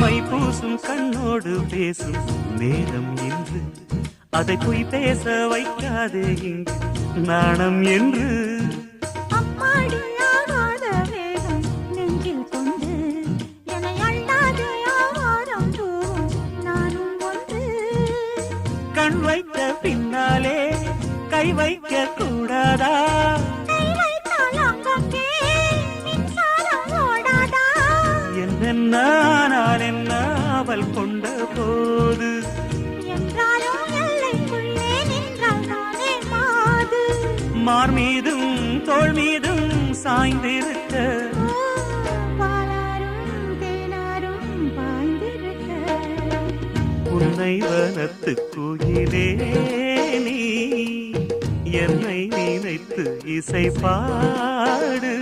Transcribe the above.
My பூசும் கண்ணோடு பேசும் நேரம் என்று அதை பொய் பேச வைக்காதே இங்கு நாணம் என்று கண் வைத்த பின்னாலே கை வைக்க கூடாதா என்னென்னால் என்ன அவள் கொண்ட போது மார் மீதும் தோள் மீதும் சாய்ந்திருக்க உன்னை வனத்து குயிலே நீ என்னை நினைத்து இசை பாடு.